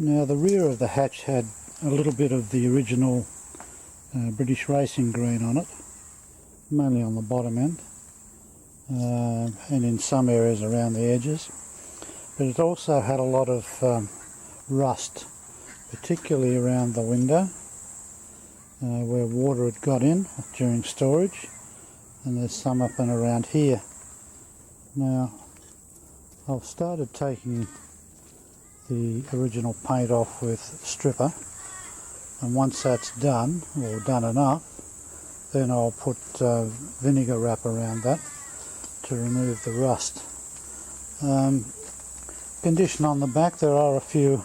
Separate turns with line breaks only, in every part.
Now the rear of the hatch had a little bit of the original British racing green on it, mainly on the bottom end and in some areas around the edges, but it also had a lot of rust, particularly around the window where water had got in during storage, and there's some up and around here. Now I've started taking the original paint off with stripper, and once that's done, or done enough, then I'll put vinegar wrap around that to remove the rust. Condition on the back, there are a few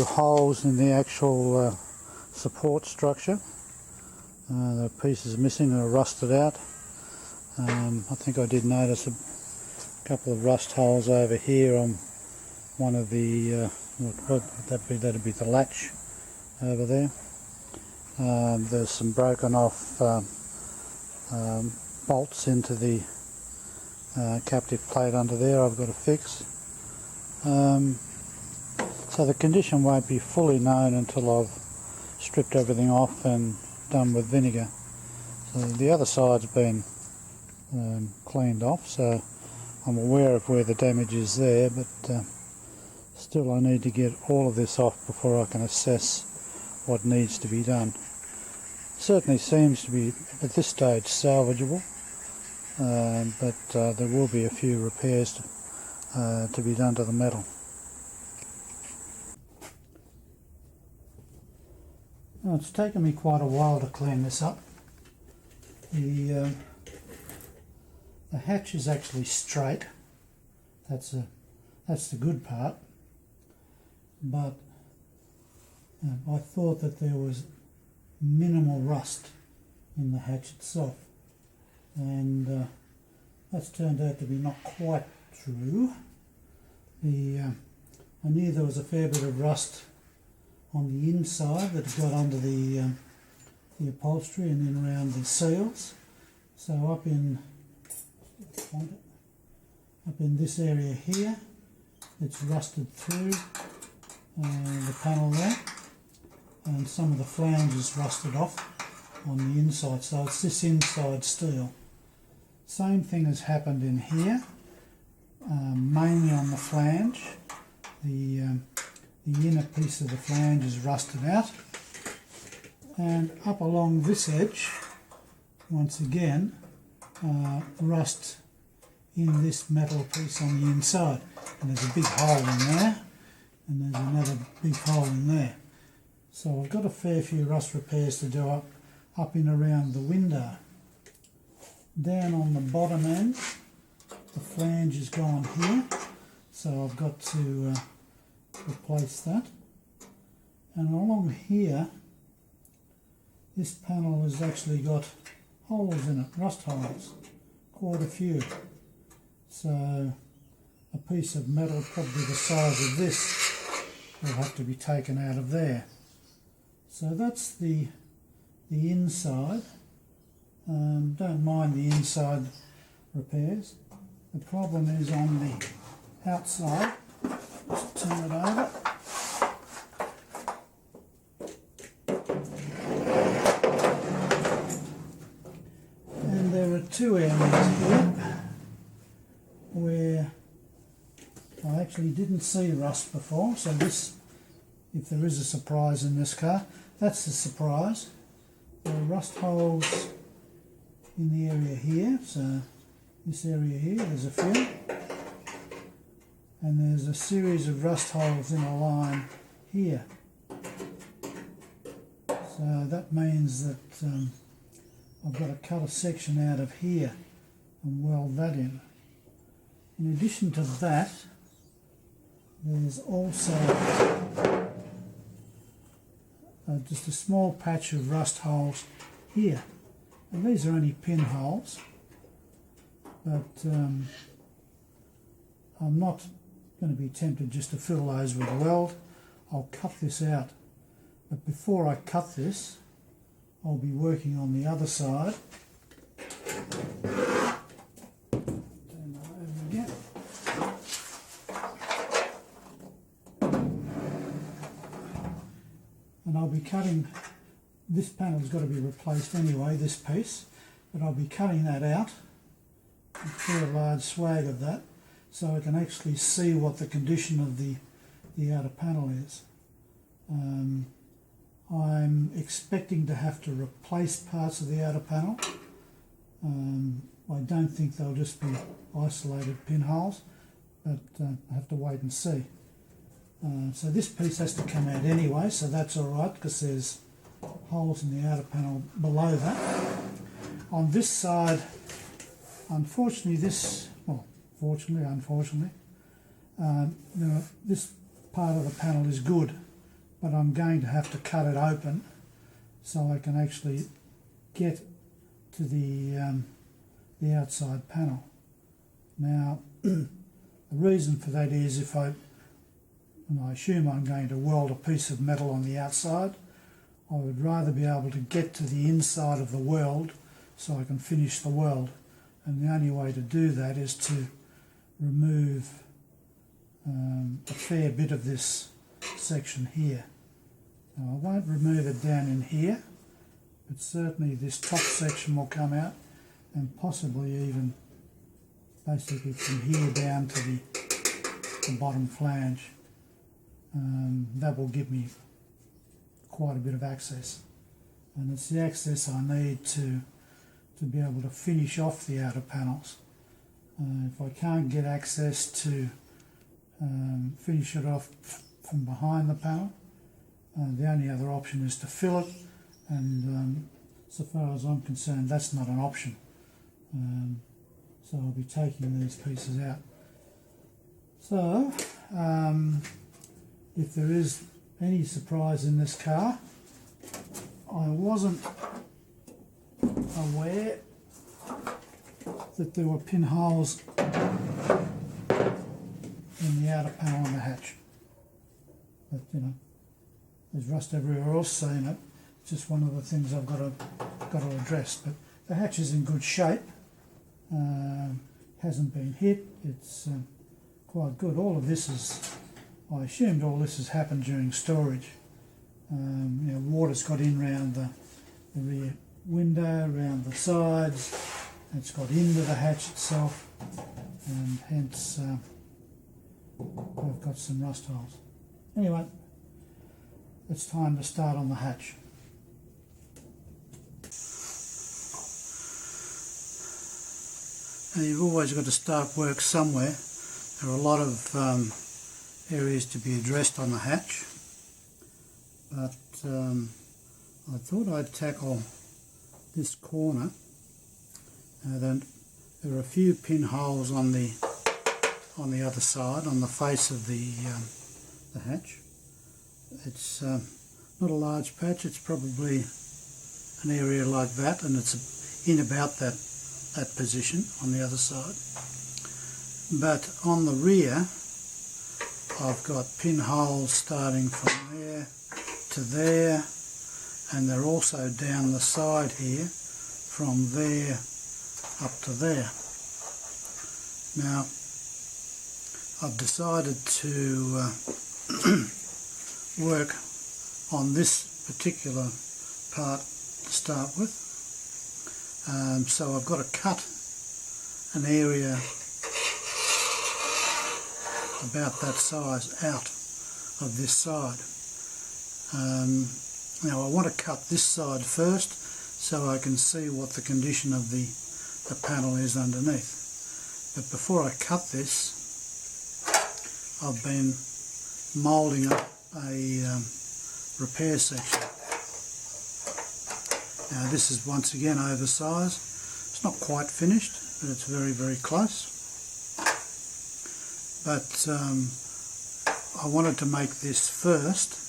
holes in the actual support structure. The pieces missing are rusted out. I think I did notice a couple of rust holes over here on one of the what would that be? That'd be the latch over there. There's some broken off bolts into the captive plate under there I've got to fix. So the condition won't be fully known until I've stripped everything off and done with vinegar. So the other side's been cleaned off, so I'm aware of where the damage is there, but still I need to get all of this off before I can assess what needs to be done. Certainly seems to be at this stage salvageable, but there will be a few repairs to be done to the metal. Now, it's taken me quite a while to clean this up. The hatch is actually straight. That's the good part. But I thought that there was minimal rust in the hatch itself, and that's turned out to be not quite true. I knew there was a fair bit of rust on the inside that got under the upholstery and in around the seals. So up in this area here, it's rusted through the panel there, and some of the flanges rusted off on the inside, so it's this inside steel. Same thing has happened in here, mainly on the flange. The inner piece of the flange is rusted out, and up along this edge, once again, rust in this metal piece on the inside, and there's a big hole in there, and there's another big hole in there. So I've got a fair few rust repairs to do up in around the window. Down on the bottom end, the flange is gone here, so I've got to replace that. And along here, this panel has actually got holes in it, rust holes, quite a few. So a piece of metal probably the size of this will have to be taken out of there. So that's the inside. Don't mind the inside repairs. The problem is on the outside. Just turn it over. And there are two areas here where I actually didn't see rust before. So this, if there is a surprise in this car, that's the surprise. There are rust holes in the area here, so this area here, there's a few, and there's a series of rust holes in a line here. So that means that I've got to cut a section out of here and weld that in. In addition to that, there's also just a small patch of rust holes here. And these are only pinholes, but I'm not going to be tempted just to fill those with weld. I'll cut this out. But before I cut this, I'll be working on the other side. Turn that over again. cutting, this panel's got to be replaced anyway, this piece, but I'll be cutting that out, a fair large swag of that, so I can actually see what the condition of the outer panel is. I'm expecting to have to replace parts of the outer panel. I don't think they'll just be isolated pinholes, but I have to wait and see. So this piece has to come out anyway, so that's alright because there's holes in the outer panel below that. On this side, unfortunately, unfortunately, this part of the panel is good, but I'm going to have to cut it open so I can actually get to the outside panel. Now, the reason for that is and I assume I'm going to weld a piece of metal on the outside, I would rather be able to get to the inside of the weld so I can finish the weld. And the only way to do that is to remove a fair bit of this section here. Now I won't remove it down in here, but certainly this top section will come out, and possibly even basically from here down to the bottom flange. That will give me quite a bit of access, and it's the access I need to be able to finish off the outer panels. If I can't get access to finish it off from behind the panel, the only other option is to fill it, and so far as I'm concerned that's not an option. So I'll be taking these pieces out. So if there is any surprise in this car, I wasn't aware that there were pinholes in the outer panel and the hatch. But you know, there's rust everywhere else, so you know, it's just one of the things I've got to address. But the hatch is in good shape. Hasn't been hit. It's quite good. All of this is, I assumed all this has happened during storage. You know, water's got in round the rear window, around the sides. It's got into the hatch itself, and hence I've got some rust holes. Anyway, it's time to start on the hatch. Now you've always got to start work somewhere. There are a lot of areas to be addressed on the hatch, but I thought I'd tackle this corner. Then there are a few pinholes on the other side, on the face of the hatch. It's not a large patch. It's probably an area like that, and it's in about that position on the other side. But on the rear, I've got pinholes starting from there to there, and they're also down the side here from there up to there. Now I've decided to work on this particular part to start with, so I've got to cut an area about that size out of this side. Now I want to cut this side first so I can see what the condition of the panel is underneath. But before I cut this, I've been moulding up a repair section. Now this is once again oversized. It's not quite finished, but it's very, very close. But I wanted to make this first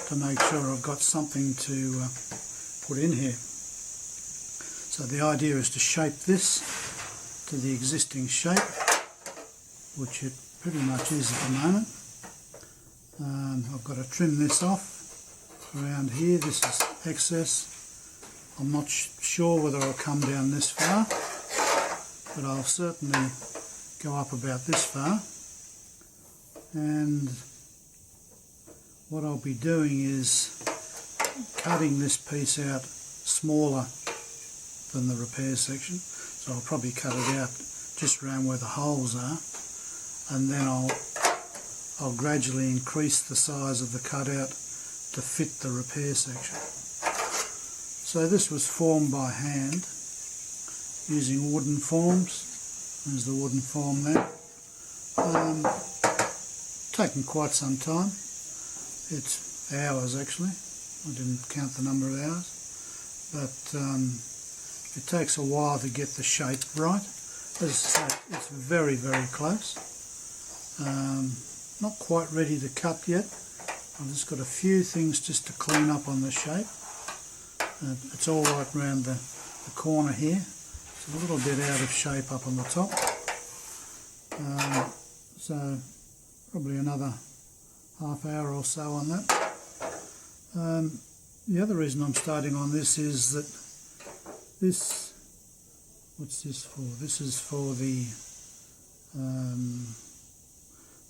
to make sure I've got something to put in here. So the idea is to shape this to the existing shape, which it pretty much is at the moment. I've got to trim this off around here. This is excess. I'm not sure whether I'll come down this far, but I'll certainly go up about this far. And what I'll be doing is cutting this piece out smaller than the repair section, so I'll probably cut it out just around where the holes are, and then I'll gradually increase the size of the cutout to fit the repair section. So this was formed by hand using wooden forms. There's the wooden form there. Taken quite some time. It's hours actually. I didn't count the number of hours, but it takes a while to get the shape right. As I say, it's very, very close. Not quite ready to cut yet. I've just got a few things just to clean up on the shape. It's all right around the corner here. It's a little bit out of shape up on the top. So probably another half hour or so on that. The other reason I'm starting on this is that this, what's this for? This is for the,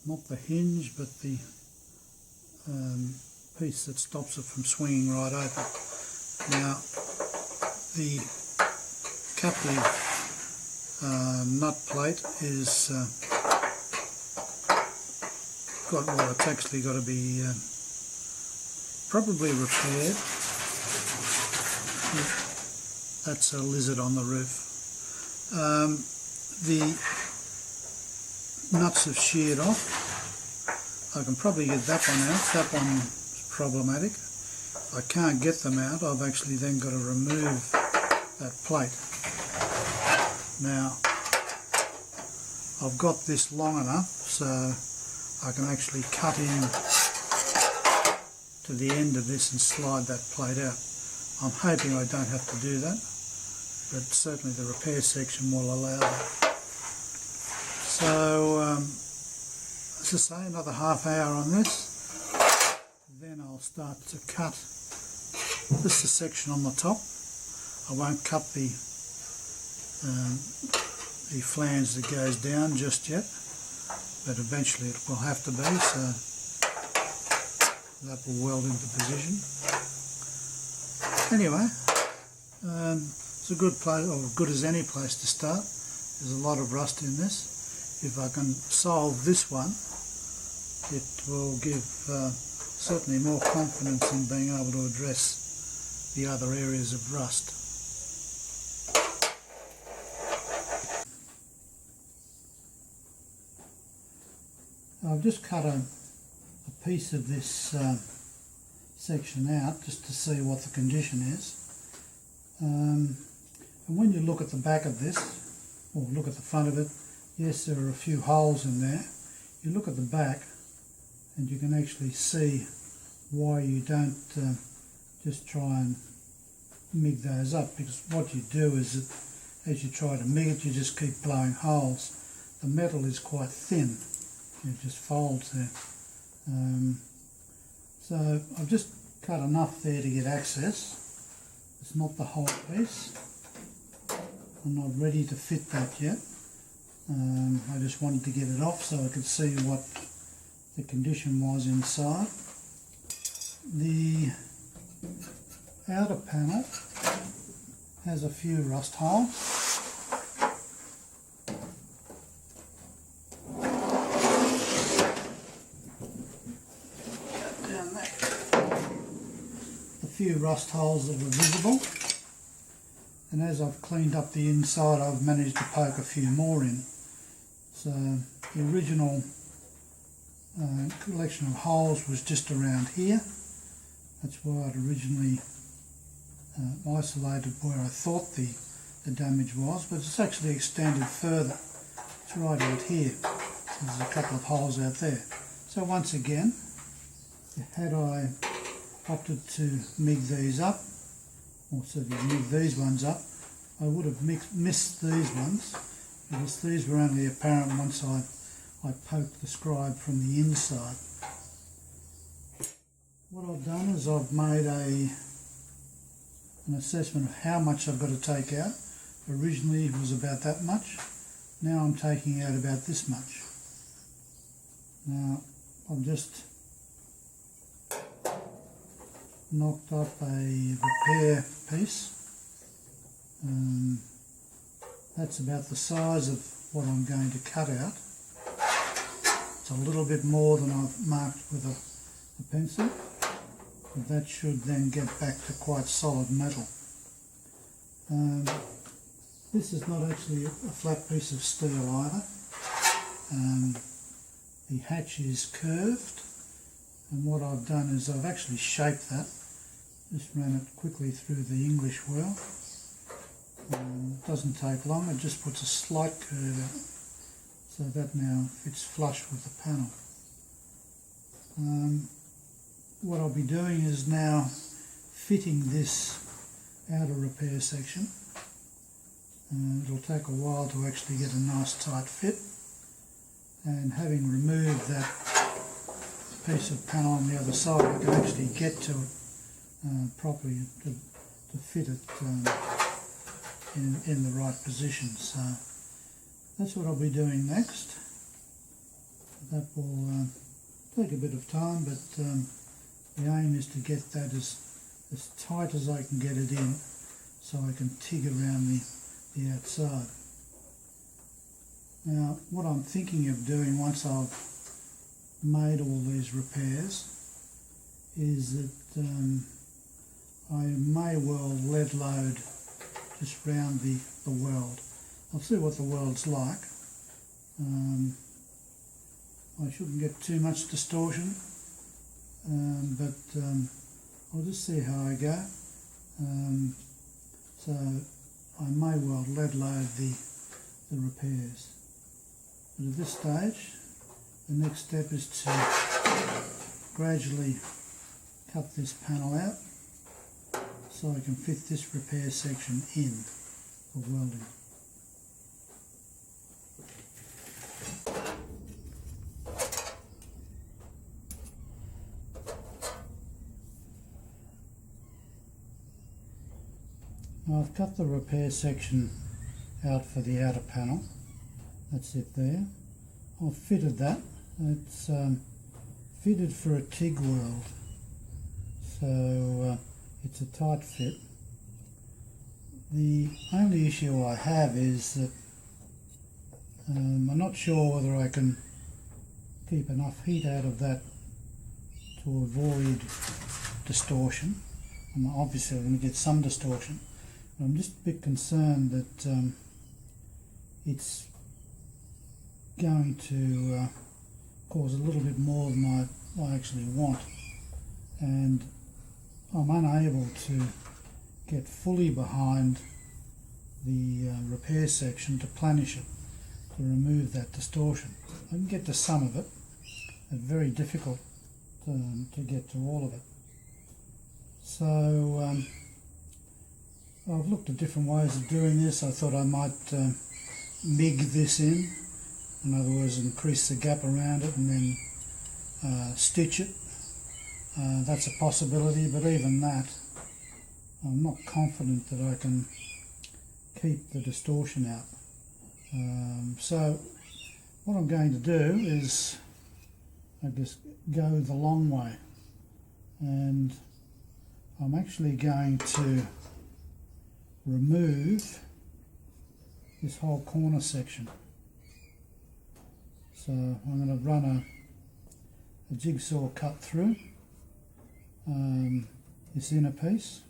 not the hinge, but the piece that stops it from swinging right open. Now, the captive nut plate is well, it's actually got to be probably repaired. That's a lizard on the roof. The nuts have sheared off. I can probably get that one out. That one's problematic. I can't get them out. I've actually then got to remove that plate. Now, I've got this long enough so I can actually cut in to the end of this and slide that plate out. I'm hoping I don't have to do that, but certainly the repair section will allow that. So, as I say, another half hour on this, then I'll start to cut just the section on the top. I won't cut the flange that goes down just yet, but eventually it will have to be, so that will weld into position. Anyway, it's a good place, or good as any place to start. There's a lot of rust in this. If I can solve this one, it will give certainly more confidence in being able to address the other areas of rust. I've just cut a piece of this section out just to see what the condition is. And when you look at the back of this, or look at the front of it, yes, there are a few holes in there. You look at the back and you can actually see why you don't just try and MIG those up, because what you do is that as you try to MIG it, you just keep blowing holes. The metal is quite thin. It just folds there. So I've just cut enough there to get access. It's not the whole piece. I'm not ready to fit that yet. I just wanted to get it off so I could see what the condition was inside. The outer panel has a few rust holes. Few rust holes that were visible, and as I've cleaned up the inside I've managed to poke a few more in. So the original collection of holes was just around here. That's where I'd originally isolated where I thought the damage was, but it's actually extended further. It's right out here. So there's a couple of holes out there. So once again, had I opted to MIG these up, or certainly MIG these ones up, I would have missed these ones, because these were only apparent once I poked the scribe from the inside. What I've done is I've made an assessment of how much I've got to take out. Originally it was about that much, now I'm taking out about this much. Now I'm just knocked up a repair piece. That's about the size of what I'm going to cut out. It's a little bit more than I've marked with a pencil, but that should then get back to quite solid metal. This is not actually a flat piece of steel either. The hatch is curved, and what I've done is I've actually shaped that. Just ran it quickly through the English wheel. It doesn't take long, it just puts a slight curve out, so that now fits flush with the panel. What I'll be doing is now fitting this outer repair section. It'll take a while to actually get a nice tight fit, and having removed that piece of panel on the other side, I can actually get to it properly to fit it in the right position. So that's what I'll be doing next. That will take a bit of time, but the aim is to get that as tight as I can get it in, so I can TIG around the outside. Now what I'm thinking of doing once I've made all these repairs is that I may well lead load just round the weld. I'll see what the weld's like. I shouldn't get too much distortion, but I'll just see how I go. So I may well lead load the repairs. But at this stage, the next step is to gradually cut this panel out so I can fit this repair section in for welding. Now I've cut the repair section out for the outer panel. That's it there. I've fitted that. It's fitted for a TIG weld, so it's a tight fit. The only issue I have is that I'm not sure whether I can keep enough heat out of that to avoid distortion. Obviously I'm going to get some distortion. I'm just a bit concerned that it's going to cause a little bit more than I actually want, and I'm unable to get fully behind the repair section to planish it, to remove that distortion. I can get to some of it, but very difficult to get to all of it. So I've looked at different ways of doing this. I thought I might MIG this in other words increase the gap around it and then stitch it. That's a possibility, but even that, I'm not confident that I can keep the distortion out. So what I'm going to do is I just go the long way, and I'm actually going to remove this whole corner section. So I'm going to run a jigsaw cut through this inner piece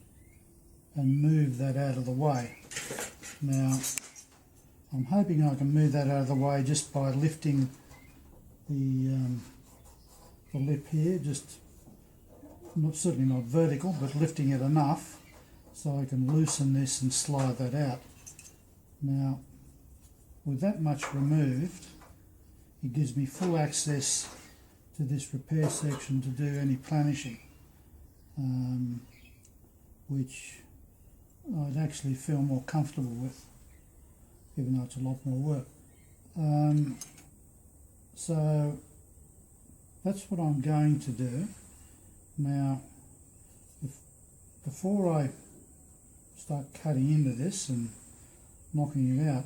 and move that out of the way. Now I'm hoping I can move that out of the way just by lifting the lip here, just certainly not vertical, but lifting it enough so I can loosen this and slide that out. Now with that much removed, it gives me full access to this repair section to do any planishing, which I'd actually feel more comfortable with, even though it's a lot more work. So that's what I'm going to do. Now, before I start cutting into this and knocking it out,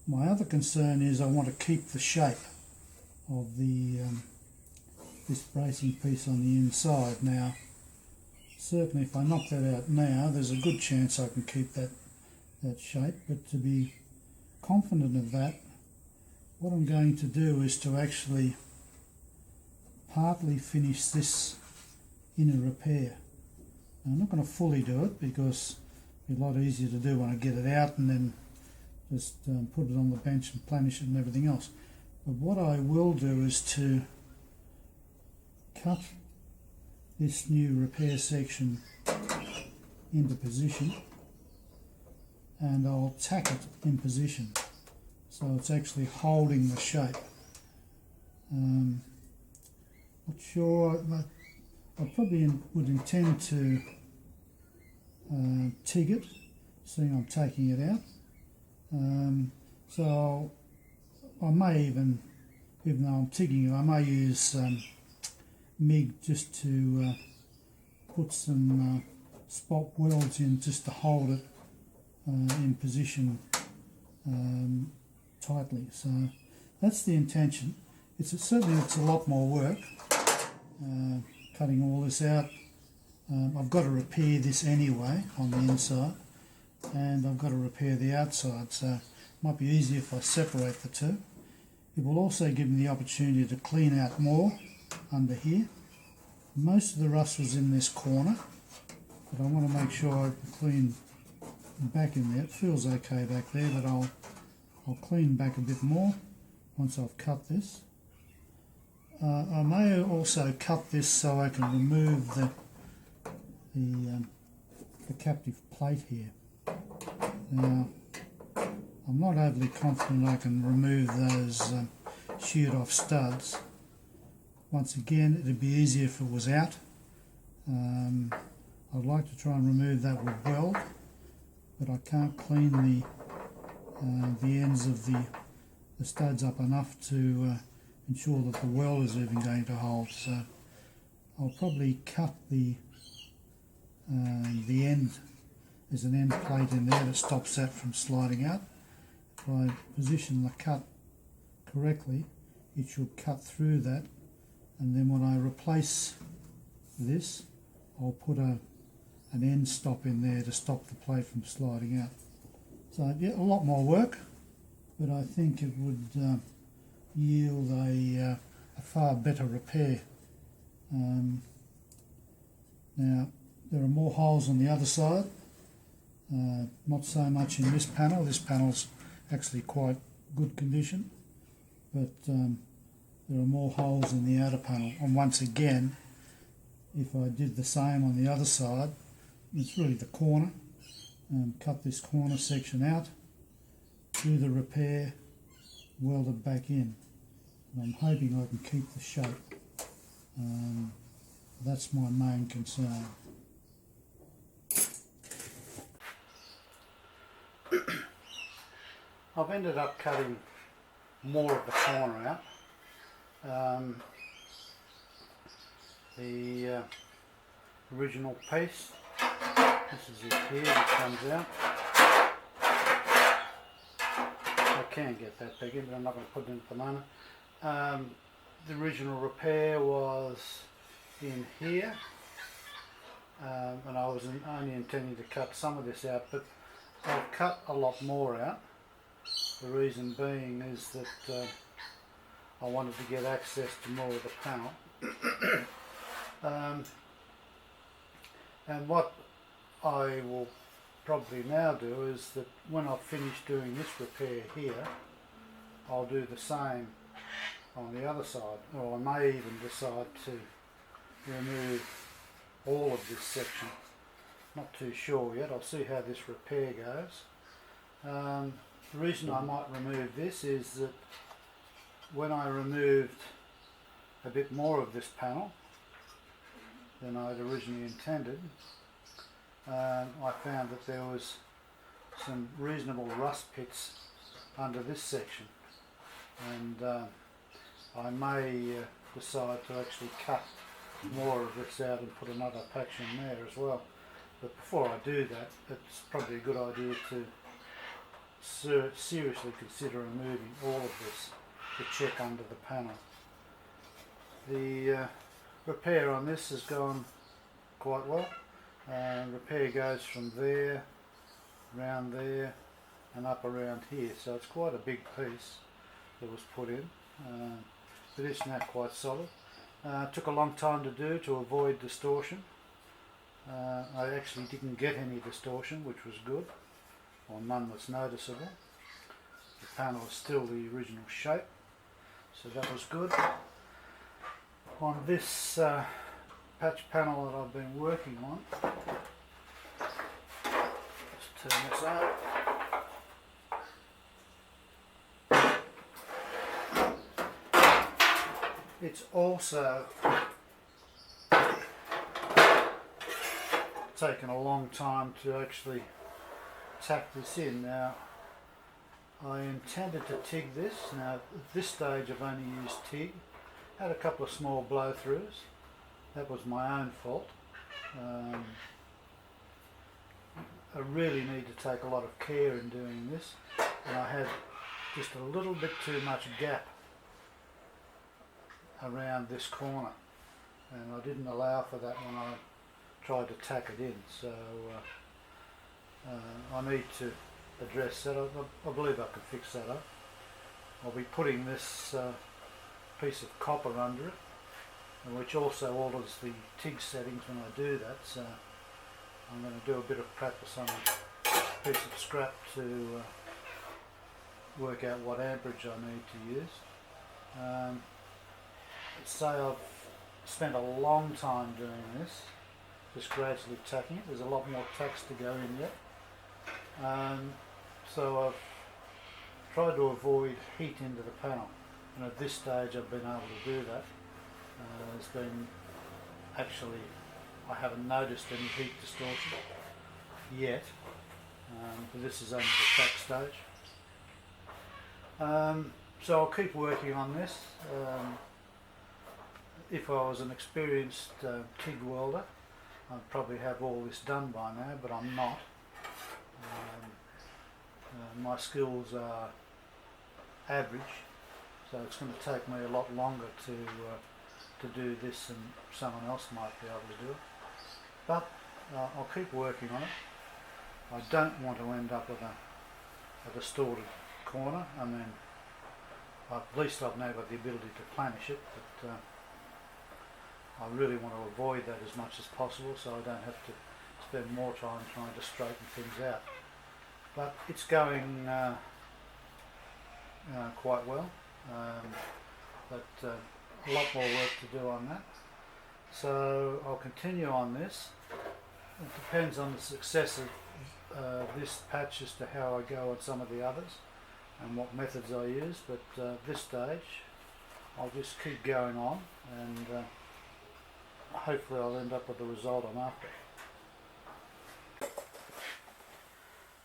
my other concern is I want to keep the shape of the this bracing piece on the inside. Now, certainly if I knock that out now, there's a good chance I can keep that shape, but to be confident of that, what I'm going to do is to actually partly finish this inner repair. Now, I'm not going to fully do it because it'll be a lot easier to do when I get it out and then just put it on the bench and planish it and everything else. But what I will do is to cut this new repair section into position, and I'll tack it in position so it's actually holding the shape. Not sure, I probably would intend to TIG it, seeing I'm taking it out. So I may even though I'm TIGging it, I may use MIG just to put some spot welds in just to hold it in position tightly. So that's the intention. Certainly it's a lot more work cutting all this out. I've got to repair this anyway on the inside, and I've got to repair the outside, so it might be easier if I separate the two. It will also give me the opportunity to clean out more under here. Most of the rust was in this corner, but I want to make sure I clean back in there. It feels okay back there, but I'll clean back a bit more once I've cut this. I may also cut this so I can remove the captive plate here. Now, I'm not overly confident I can remove those sheared off studs. Once again, it'd be easier if it was out. I'd like to try and remove that with weld, but I can't clean the ends of the studs up enough to ensure that the weld is even going to hold. So I'll probably cut the end. There's an end plate in there that stops that from sliding out. If I position the cut correctly, it should cut through that, and then when I replace this, I'll put an end stop in there to stop the plate from sliding out. So yeah, a lot more work, but I think it would yield a far better repair. Now, there are more holes on the other side, not so much in this panel. This panel's actually quite good condition, but there are more holes in the outer panel. And once again, if I did the same on the other side, it's really the corner, cut this corner section out, do the repair, weld it back in. And I'm hoping I can keep the shape. That's my main concern. I've ended up cutting more of the corner out. The original piece, this is it here that comes out. I can get that back in, but I'm not going to put it in at the moment. The original repair was in here, and I was only intending to cut some of this out, but I've cut a lot more out. The reason being is that I wanted to get access to more of the panel. And what I will probably now do is that when I've finished doing this repair here, I'll do the same on the other side, or I may even decide to remove all of this section. Not too sure yet. I'll see how this repair goes. The reason I might remove this is that when I removed a bit more of this panel than I'd originally intended, I found that there was some reasonable rust pits under this section, and I may decide to actually cut more of this out and put another patch in there as well. But before I do that, it's probably a good idea to seriously consider removing all of this to check under the panel. The repair on this has gone quite well. Repair goes from there, around there and up around here, so it's quite a big piece that was put in. It is now quite solid. Took a long time to do to avoid distortion. I actually didn't get any distortion, which was good, or none was noticeable. The panel is still the original shape, so that was good. On this patch panel that I've been working on, let's turn this out. It's also taken a long time to actually tack this in. Now, I intended to TIG this. Now, at this stage I've only used TIG. Had a couple of small blow-throughs. That was my own fault. I really need to take a lot of care in doing this, and I had just a little bit too much gap around this corner, and I didn't allow for that when I tried to tack it in, so I need to address that. I believe I can fix that up. I'll be putting this piece of copper under it, which also alters the TIG settings when I do that, so I'm going to do a bit of practice on a piece of scrap to work out what amperage I need to use. Say I've spent a long time doing this, just gradually tacking it. There's a lot more tacks to go in yet. So I've tried to avoid heat into the panel, and at this stage I've been able to do that. There's been actually, I haven't noticed any heat distortion yet, but this is only the tack stage. So I'll keep working on this. If I was an experienced TIG welder, I'd probably have all this done by now, but I'm not. My skills are average, so it's going to take me a lot longer to do this than someone else might be able to do it. But I'll keep working on it. I don't want to end up with a distorted corner. I mean, at least I've now got the ability to planish it, but I really want to avoid that as much as possible, so I don't have to spend more time trying to straighten things out. But it's going quite well, but a lot more work to do on that. So I'll continue on this. It depends on the success of this patch as to how I go on some of the others and what methods I use, but at this stage I'll just keep going on, and hopefully I'll end up with the result I'm after.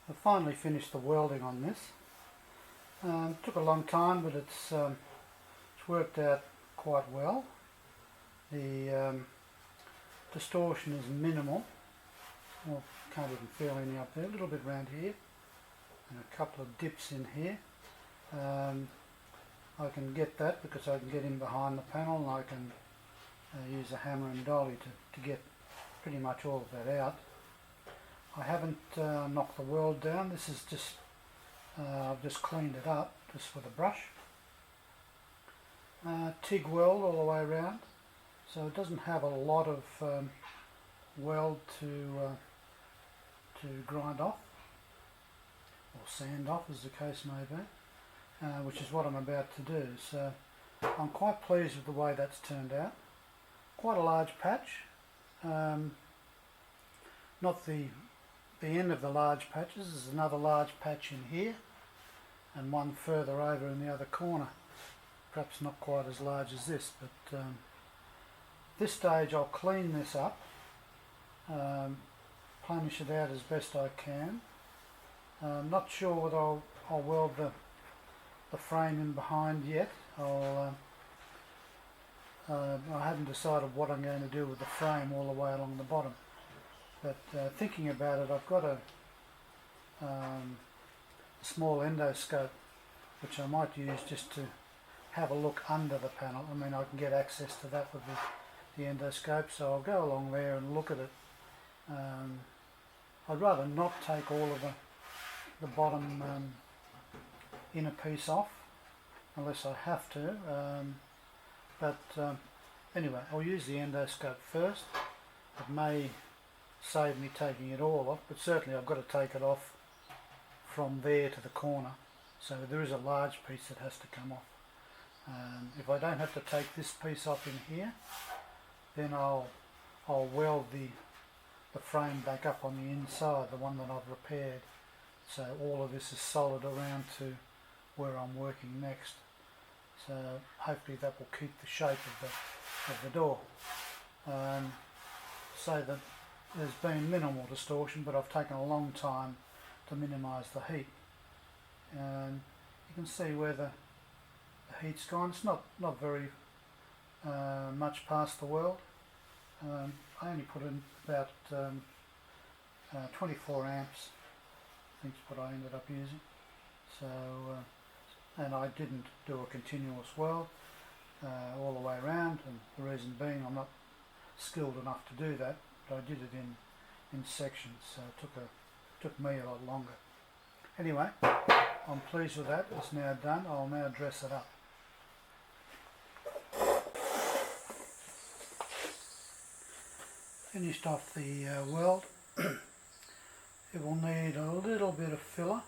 I finally finished the welding on this. Took a long time, but it's worked out quite well. The distortion is minimal. Well, can't even feel any up there. A little bit around here, and a couple of dips in here. I can get that because I can get in behind the panel, and I can use a hammer and dolly to get pretty much all of that out. I haven't knocked the weld down. This is just, I've just cleaned it up just with a brush. TIG weld all the way around, so it doesn't have a lot of weld to grind off, or sand off as the case may be, which is what I'm about to do. So I'm quite pleased with the way that's turned out. Quite a large patch, not the end of the large patches. There's another large patch in here and one further over in the other corner, perhaps not quite as large as this, but this stage I'll clean this up, planish it out as best I can. I'm not sure whether I'll weld the frame in behind yet. I haven't decided what I'm going to do with the frame all the way along the bottom, but thinking about it, I've got a small endoscope which I might use just to have a look under the panel. I mean, I can get access to that with the endoscope, so I'll go along there and look at it I'd rather not take all of the bottom inner piece off unless I have to, anyway, I'll use the endoscope first. It may save me taking it all off, but certainly I've got to take it off from there to the corner, so there is a large piece that has to come off. If I don't have to take this piece off in here, then I'll weld the frame back up on the inside, the one that I've repaired, so all of this is solid around to where I'm working next. So hopefully that will keep the shape of the door. So that there's been minimal distortion, but I've taken a long time to minimise the heat. And you can see where the heat's gone. It's not very much past the weld. I only put in about 24 amps, I think is what I ended up using. So, and I didn't do a continuous weld all the way around, and the reason being I'm not skilled enough to do that, but I did it in sections, so it took me a lot longer. Anyway, I'm pleased with that. It's now done. I'll now dress it up. Finished off the weld. It will need a little bit of filler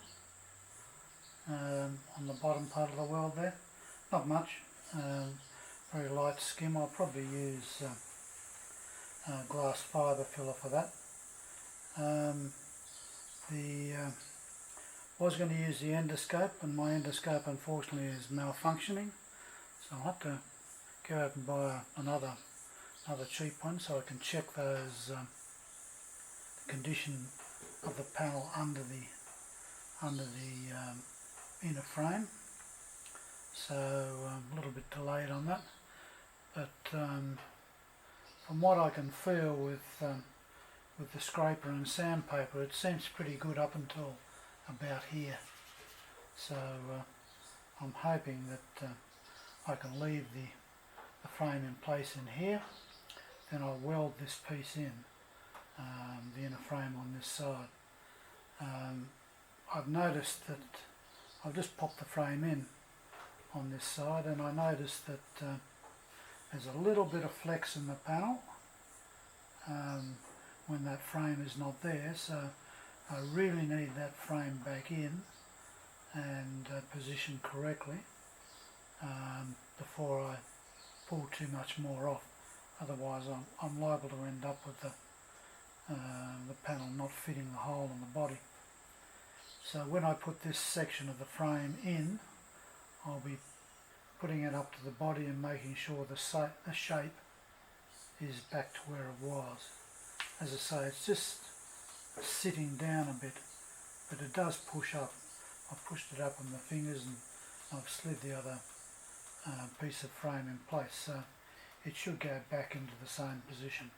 on the bottom part of the weld there. Not much, very light skim. I'll probably use glass fibre filler for that. Was going to use the endoscope, and my endoscope unfortunately is malfunctioning, so I'll have to go out and buy another cheap one so I can check those the condition of the panel under the inner frame. So a little bit delayed on that, but from what I can feel with the scraper and sandpaper, it seems pretty good up until about here. So I'm hoping that I can leave the frame in place in here. Then I'll weld this piece in, the inner frame on this side. I've noticed that I've just popped the frame in on this side, and I noticed that there's a little bit of flex in the panel when that frame is not there, so I really need that frame back in and positioned correctly before I pull too much more off. Otherwise I'm liable to end up with the panel not fitting the hole in the body. So when I put this section of the frame in, I'll be putting it up to the body and making sure the shape is back to where it was. As I say, it's just sitting down a bit, but it does push up. I've pushed it up on the fingers and I've slid the other piece of frame in place, so it should go back into the same position.